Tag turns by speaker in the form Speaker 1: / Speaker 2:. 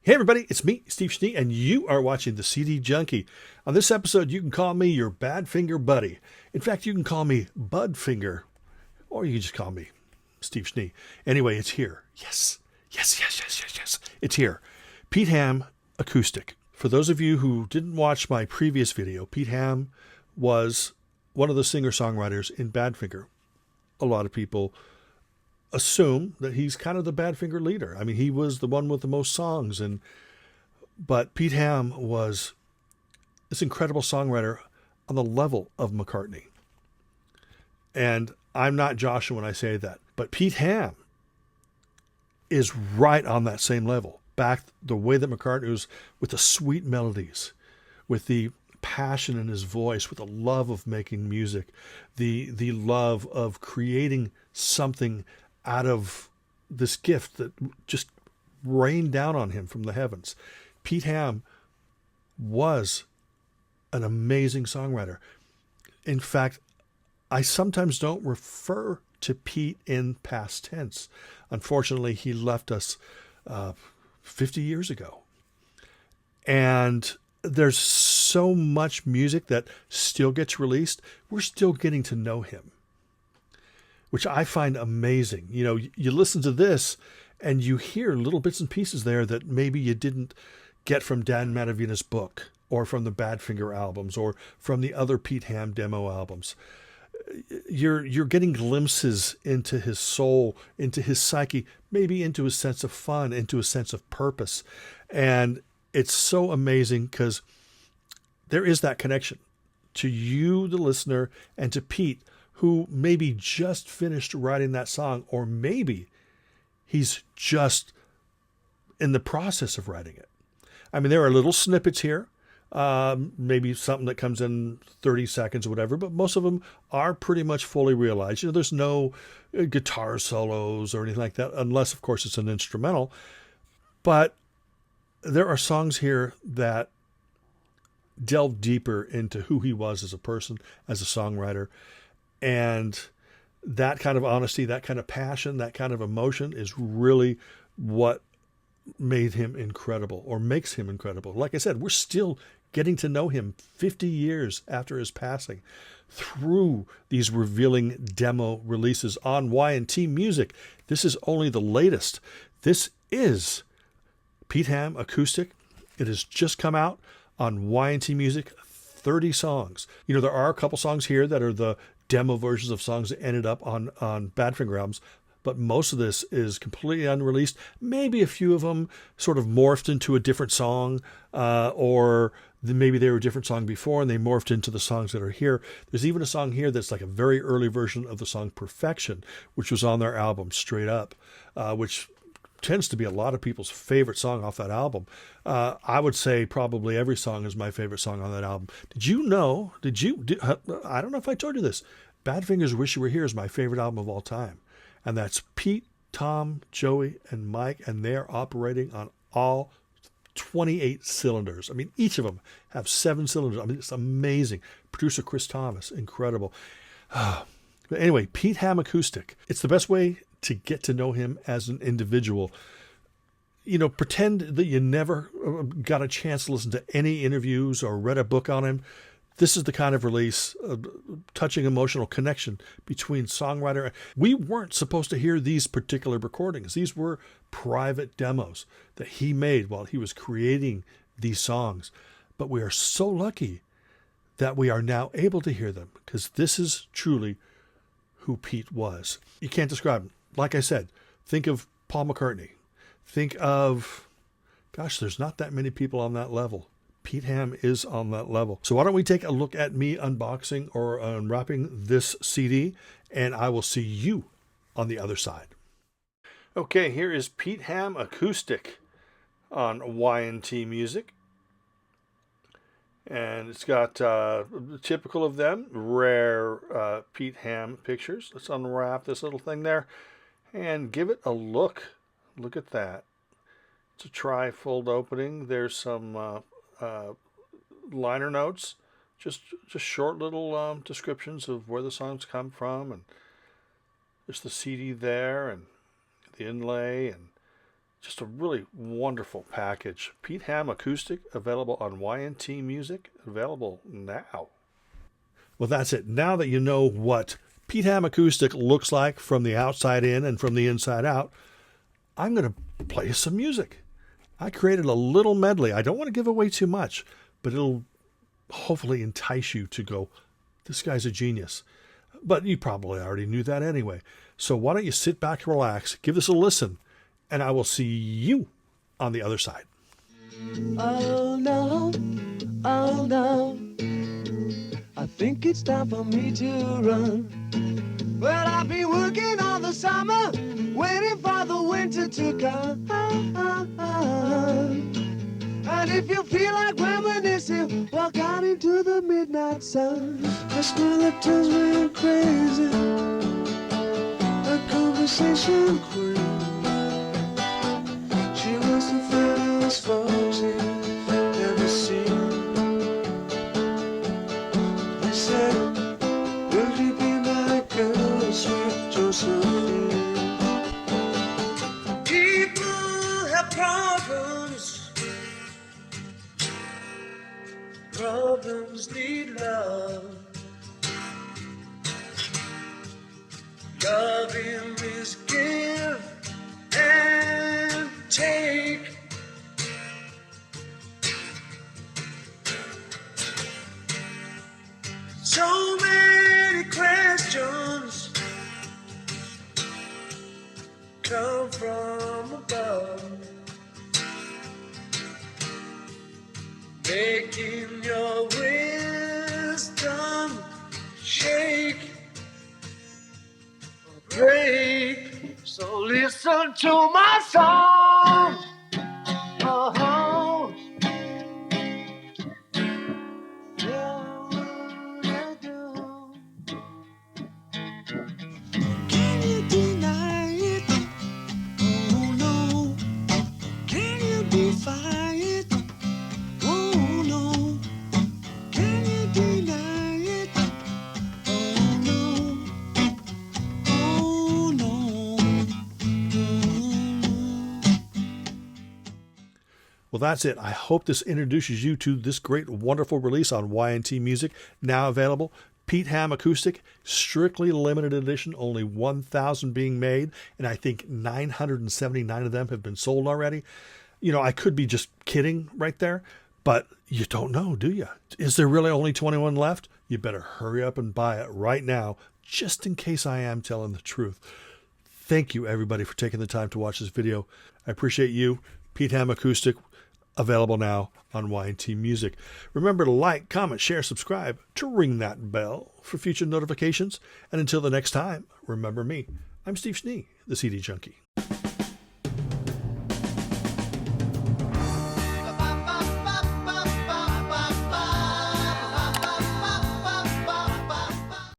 Speaker 1: Hey everybody, it's me, Steve Schnee, and you are watching the CD Junkie. On this episode, you can call me your Badfinger buddy. In fact, you can call me Budfinger, or you can just call me Steve Schnee. Anyway, it's here. Yes. It's here. Pete Ham, Acoustic. For those of you who didn't watch my previous video, Pete Ham was one of the singer-songwriters in Badfinger. A lot of people assume that he's kind of the Badfinger leader. I mean, he was the one with the most songs, but Pete Ham was this incredible songwriter on the level of McCartney. And I'm not joshing when I say that, but Pete Ham is right on that same level. Back the way that McCartney was, with the sweet melodies, with the passion in his voice, with the love of making music, the love of creating something out of this gift that just rained down on him from the heavens. Pete Ham was an amazing songwriter. In fact, I sometimes don't refer to Pete in past tense. Unfortunately, he left us 50 years ago. And there's so much music that still gets released. We're still getting to know him, which I find amazing. You know, you listen to this and you hear little bits and pieces there that maybe you didn't get from Dan Matavina's book or from the Badfinger albums or from the other Pete Ham demo albums. You're getting glimpses into his soul, into his psyche, maybe into his sense of fun, into a sense of purpose. And it's so amazing because there is that connection to you, the listener, and to Pete, who maybe just finished writing that song, or maybe he's just in the process of writing it. I mean, there are little snippets here, maybe something that comes in 30 seconds or whatever, but most of them are pretty much fully realized. You know, there's no guitar solos or anything like that, unless, of course, it's an instrumental. But there are songs here that delve deeper into who he was as a person, as a songwriter. And that kind of honesty, that kind of passion, that kind of emotion is really what made him incredible, or makes him incredible. Like I said, we're still getting to know him 50 years after his passing through these revealing demo releases on Y&T Music. This is only the latest. This is Pete Ham Acoustic. It has just come out on Y&T Music, 30 songs. You know, there are a couple songs here that are the demo versions of songs that ended up on Badfinger albums, but most of this is completely unreleased. Maybe a few of them sort of morphed into a different song, or maybe they were a different song before and they morphed into the songs that are here. There's even a song here that's like a very early version of the song Perfection, which was on their album Straight Up, which tends to be a lot of people's favorite song off that album. I would say probably every song is my favorite song on that album. Did you know, I don't know if I told you this, Badfinger's Wish You Were Here is my favorite album of all time. And that's Pete, Tom, Joey, and Mike, and they're operating on all 28 cylinders. I mean, each of them have 7 cylinders. I mean, it's amazing. Producer Chris Thomas, incredible. But anyway, Pete Ham Acoustic. It's the best way to get to know him as an individual. You know, pretend that you never got a chance to listen to any interviews or read a book on him. This is the kind of release, touching emotional connection between songwriter. We weren't supposed to hear these particular recordings. These were private demos that he made while he was creating these songs. But we are so lucky that we are now able to hear them, because this is truly who Pete was. You can't describe him. Like I said, think of Paul McCartney. Think of, gosh, there's not that many people on that level. Pete Ham is on that level. So why don't we take a look at me unboxing or unwrapping this CD, and I will see you on the other side. Okay, here is Pete Ham Acoustic on Y&T Music. And it's got typical of them, rare Pete Ham pictures. Let's unwrap this little thing there and give it a look. Look at that. It's a tri-fold opening. There's some liner notes, just short little descriptions of where the songs come from, and there's the CD there, and the inlay, and Just a really wonderful package. Pete Ham Acoustic, available on YNT Music, available now. Well, that's it. Now that you know what Pete Ham Acoustic looks like from the outside in and from the inside out, I'm going to play some music. I created a little medley. I don't want to give away too much, but it'll hopefully entice you to go, this guy's a genius. But you probably already knew that anyway. So why don't you sit back and relax, give this a listen, and I will see you on the other side.
Speaker 2: Oh no, oh no, I think it's time for me to run. Well, I've been working all the summer, waiting for the winter to come. And if you feel like reminiscing, walk out into the midnight sun. I smell that turns me crazy, a conversation queen. She was the fairest foxy ever seen. They said, will you be my girl, sweet Josephine? People have problems. Problems need love. Loving is give and take. So many questions come from above, making your wisdom shake or break. So listen to my song. Oh, yeah, I do. Can you deny it? Oh no. Can you defy it? Oh no. Can you deny it? Oh no. Oh no.
Speaker 1: Well, that's it. I hope this introduces you to this great, wonderful release on YNT Music, now available. Pete Ham Acoustic, strictly limited edition, only 1,000 being made, and I think 979 of them have been sold already. You know, I could be just kidding right there, but you don't know, do you? Is there really only 21 left? You better hurry up and buy it right now, just in case I am telling the truth. Thank you, everybody, for taking the time to watch this video. I appreciate you. Pete Ham Acoustic, available now on YNT Music. Remember to like, comment, share, subscribe, to ring that bell for future notifications. And until the next time, remember me. I'm Steve Schnee, the CD Junkie.